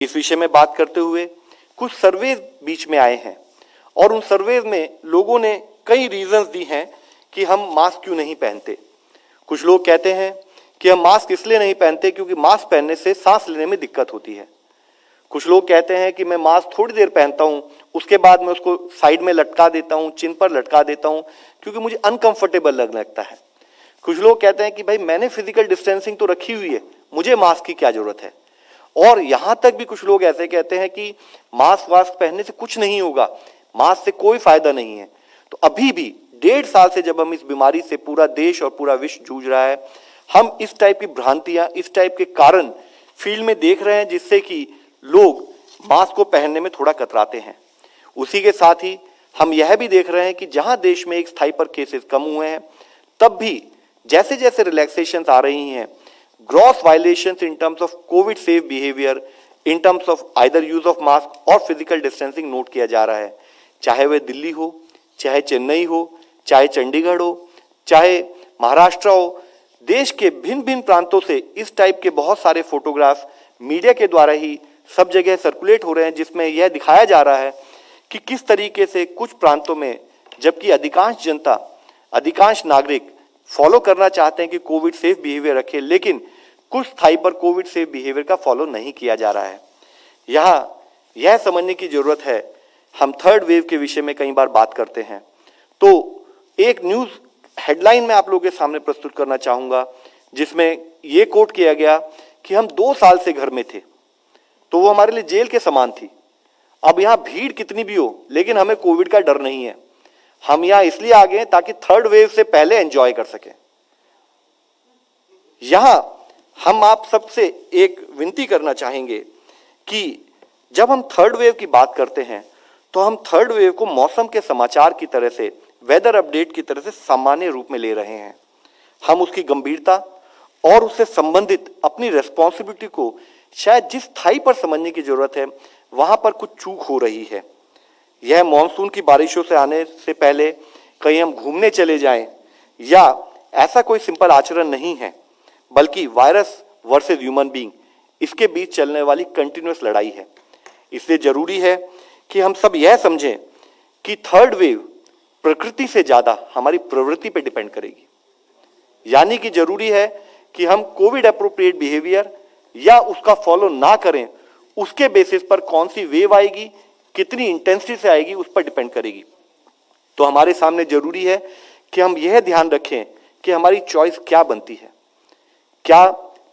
इस विषय में बात करते हुए कुछ सर्वे बीच में आए हैं और उन सर्वे में लोगों ने कई रीजंस दी हैं कि हम मास्क क्यों नहीं पहनते। कुछ लोग कहते हैं कि हम मास्क इसलिए नहीं पहनते क्योंकि मास्क पहनने से सांस लेने में दिक्कत होती है। कुछ लोग कहते हैं कि मैं मास्क थोड़ी देर पहनता हूं, उसके बाद मैं उसको साइड में लटका देता हूं, चिन पर लटका देता हूं क्योंकि मुझे अनकंफर्टेबल लगने लगता है। कुछ लोग कहते हैं कि भाई मैंने फिजिकल डिस्टेंसिंग तो रखी हुई है, मुझे मास्क की क्या जरूरत है। और यहां तक भी कुछ लोग ऐसे कहते हैं कि मास्क वास्क पहनने से कुछ नहीं होगा, मास्क से कोई फायदा नहीं है। तो अभी भी 1.5 साल से जब हम इस बीमारी से पूरा देश और पूरा विश्व जूझ रहा है, हम इस टाइप की भ्रांतियां, इस टाइप के कारण फील्ड में देख रहे हैं जिससे कि लोग मास्क को पहनने में थोड़ा कतराते हैं। उसी के साथ ही हम यह भी देख रहे हैं कि जहां देश में एक स्थाई पर केसेस कम हुए हैं, तब भी जैसे जैसे रिलैक्सेशन आ रही हैं, gross violations in terms of Covid safe behaviour, in terms of either use of mask और फिजिकल डिस्टेंसिंग नोट किया जा रहा है। चाहे वह दिल्ली हो, चाहे चेन्नई हो, चाहे चंडीगढ़ हो, चाहे महाराष्ट्र हो, देश के भिन्न भिन्न प्रांतों से इस टाइप के बहुत सारे फोटोग्राफ मीडिया के द्वारा ही सब जगह सर्कुलेट हो रहे हैं, जिसमें यह दिखाया जा रहा है कि किस तरीके से कुछ प्रांतों में, जबकि अधिकांश जनता, अधिकांश नागरिक फॉलो करना चाहते हैं कि कोविड सेफ बिहेवियर रखें, लेकिन कुछ स्थाई पर कोविड सेफ बिहेवियर का फॉलो नहीं किया जा रहा है। यहाँ यह समझने की जरूरत है, हम थर्ड वेव के विषय में कई बार बात करते हैं, तो एक न्यूज हेडलाइन में आप लोगों के सामने प्रस्तुत करना चाहूंगा जिसमें यह कोट किया गया कि हम 2 साल से घर में थे, तो वो हमारे लिए जेल के समान थी। अब यहाँ भीड़ कितनी भी हो, लेकिन हमें कोविड का डर नहीं है। हम यहाँ इसलिए आ गए ताकि थर्ड वेव से पहले एंजॉय कर सकें। यहां हम आप सबसे एक विनती करना चाहेंगे कि जब हम थर्ड वेव की बात करते हैं, तो हम थर्ड वेव को मौसम के समाचार की तरह से, वेदर अपडेट की तरह से सामान्य रूप में ले रहे हैं। हम उसकी गंभीरता और उससे संबंधित अपनी रेस्पॉन्सिबिलिटी को शायद जिस स्थाई पर समझने की जरूरत है, वहां पर कुछ चूक हो रही है। यह मॉनसून की बारिशों से आने से पहले कहीं हम घूमने चले जाएं, या ऐसा कोई सिंपल आचरण नहीं है, बल्कि वायरस वर्सेस ह्यूमन बीइंग, इसके बीच चलने वाली कंटिन्यूअस लड़ाई है। इसलिए जरूरी है कि हम सब यह समझें कि थर्ड वेव प्रकृति से ज्यादा हमारी प्रवृत्ति पर डिपेंड करेगी। यानी कि जरूरी है कि हम कोविड एप्रोप्रिएट बिहेवियर या उसका फॉलो ना करें, उसके बेसिस पर कौन सी वेव आएगी, कितनी इंटेंसिटी से आएगी, उस पर डिपेंड करेगी। तो हमारे सामने जरूरी है कि हम यह ध्यान रखें कि हमारी चॉइस क्या बनती है। क्या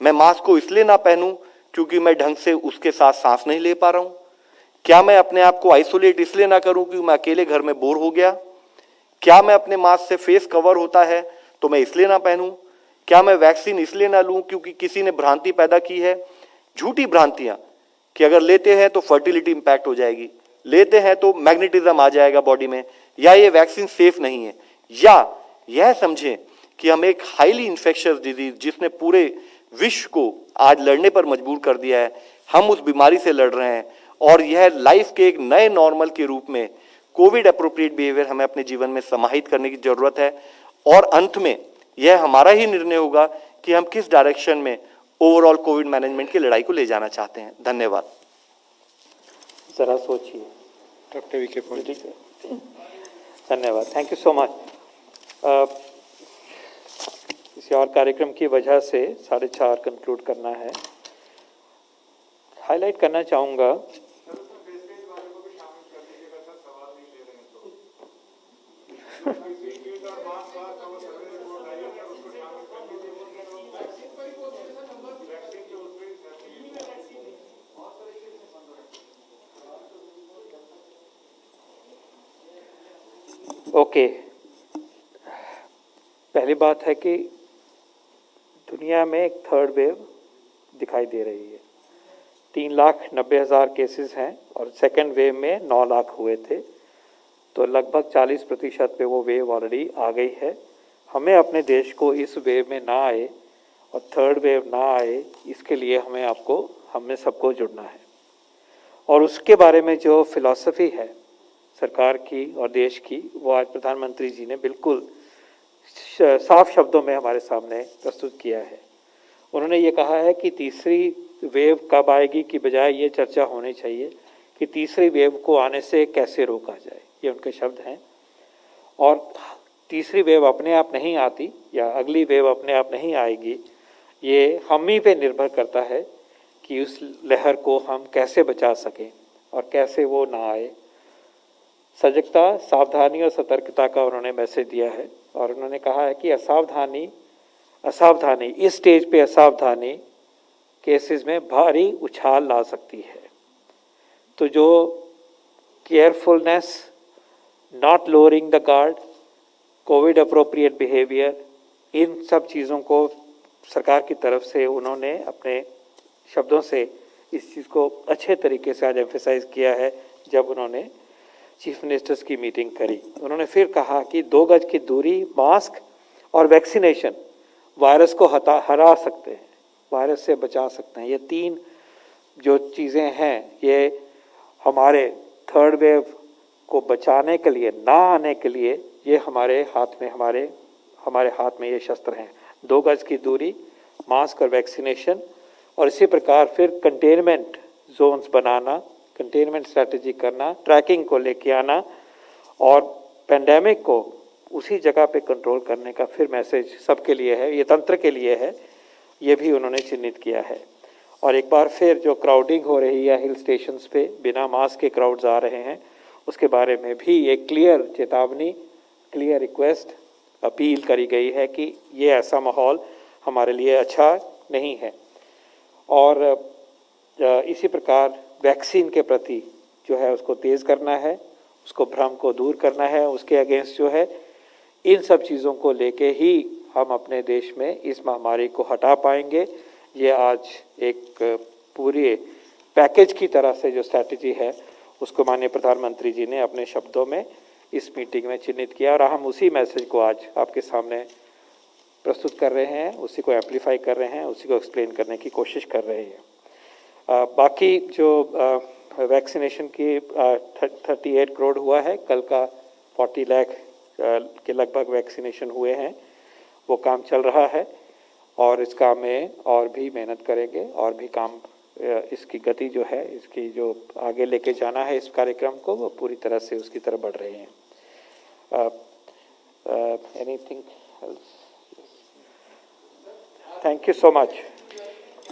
मैं मास्क को इसलिए ना पहनूं क्योंकि मैं ढंग से उसके साथ सांस नहीं ले पा रहा हूं? क्या मैं अपने आप को आइसोलेट इसलिए ना करूं क्योंकि मैं अकेले घर में बोर हो गया? क्या मैं अपने मास्क से फेस कवर होता है तो मैं इसलिए ना पहनूं? क्या मैं वैक्सीन इसलिए ना लूं क्योंकि किसी ने भ्रांति पैदा की है, झूठी भ्रांतियां, कि अगर लेते हैं तो फर्टिलिटी इंपैक्ट हो जाएगी, लेते हैं तो मैग्नेटिज्म आ जाएगा बॉडी में, या ये वैक्सीन सेफ नहीं है, या यह समझें कि हम एक हाईली इन्फेक्शियस डिजीज जिसने पूरे विश्व को आज लड़ने पर मजबूर कर दिया है, हम उस बीमारी से लड़ रहे हैं, और यह लाइफ के एक नए नॉर्मल के रूप में कोविड एप्रोप्रिएट बिहेवियर हमें अपने जीवन में समाहित करने की जरूरत है। और अंत में यह हमारा ही निर्णय होगा कि हम किस डायरेक्शन में ओवरऑल कोविड मैनेजमेंट की लड़ाई को ले जाना चाहते हैं। धन्यवाद। जरा सोचिए। डॉक्टर वी के पॉल। धन्यवाद, थैंक यू सो मच। किसी और कार्यक्रम की वजह से 4:30 कंक्लूड करना है। हाईलाइट करना चाहूँगा, ओके, पहली बात है कि दुनिया में एक थर्ड वेव दिखाई दे रही है। 3,90,000 केसेस हैं और सेकेंड वेव में 9 लाख हुए थे, तो लगभग 40% पे वो वेव ऑलरेडी आ गई है। हमें अपने देश को इस वेव में ना आए और थर्ड वेव ना आए, इसके लिए हमें सबको जुड़ना है। और उसके बारे में जो फिलॉसफी है सरकार की और देश की, वो आज प्रधानमंत्री जी ने बिल्कुल साफ शब्दों में हमारे सामने प्रस्तुत किया है। उन्होंने ये कहा है कि तीसरी वेव कब आएगी की बजाय ये चर्चा होनी चाहिए कि तीसरी वेव को आने से कैसे रोका जाए, ये उनके शब्द हैं। और तीसरी वेव अपने आप नहीं आती या अगली वेव अपने आप नहीं आएगी, ये हम ही पे निर्भर करता है कि उस लहर को हम कैसे बचा सकें और कैसे वो ना आए। सजगता, सावधानी और सतर्कता का उन्होंने मैसेज दिया है और उन्होंने कहा है कि असावधानी इस स्टेज पे असावधानी केसेस में भारी उछाल ला सकती है। तो जो carefulness, not lowering the guard, Covid appropriate behaviour, इन सब चीज़ों को सरकार की तरफ से उन्होंने अपने शब्दों से इस चीज़ को अच्छे तरीके से आज एम्फेसाइज किया है जब उन्होंने चीफ मिनिस्टर्स की मीटिंग करी। उन्होंने फिर कहा कि 2 गज की दूरी, मास्क और वैक्सीनेशन वायरस को हरा सकते हैं, वायरस से बचा सकते हैं। ये 3 जो चीज़ें हैं ये हमारे थर्ड वेव को बचाने के लिए, ना आने के लिए, ये हमारे हाथ में हमारे हाथ में ये शस्त्र हैं। 2 गज की दूरी, मास्क और वैक्सीनेशन, और इसी प्रकार फिर कंटेनमेंट जोन्स बनाना, कंटेनमेंट स्ट्रैटेजी करना, ट्रैकिंग को लेके आना और पेंडेमिक को उसी जगह पे कंट्रोल करने का फिर मैसेज सबके लिए है, ये तंत्र के लिए है, ये भी उन्होंने चिन्हित किया है। और एक बार फिर जो क्राउडिंग हो रही है हिल स्टेशंस पे, बिना मास्क के क्राउड्स आ रहे हैं, उसके बारे में भी एक क्लियर चेतावनी, क्लियर रिक्वेस्ट, अपील करी गई है कि ये ऐसा माहौल हमारे लिए अच्छा नहीं है। और इसी प्रकार वैक्सीन के प्रति जो है उसको तेज़ करना है, उसको भ्रम को दूर करना है, उसके अगेंस्ट जो है इन सब चीज़ों को लेके ही हम अपने देश में इस महामारी को हटा पाएंगे। ये आज एक पूरे पैकेज की तरह से जो स्ट्रैटेजी है उसको माननीय प्रधानमंत्री जी ने अपने शब्दों में इस मीटिंग में चिन्हित किया और हम उसी मैसेज को आज आपके सामने प्रस्तुत कर रहे हैं, उसी को एम्पलीफाई कर रहे हैं, उसी को एक्सप्लेन करने की कोशिश कर रहे हैं। बाकी जो वैक्सीनेशन की 38 करोड़ हुआ है, कल का 40 लाख के लगभग वैक्सीनेशन हुए हैं, वो काम चल रहा है और इस काम में और भी मेहनत करेंगे और भी काम, इसकी गति जो है, इसकी जो आगे लेके जाना है इस कार्यक्रम को, वो पूरी तरह से उसकी तरफ बढ़ रहे हैं। Anything else? Thank you so much.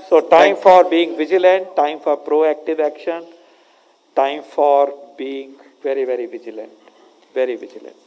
So time for being vigilant, time for proactive action, time for being very, very vigilant, very vigilant.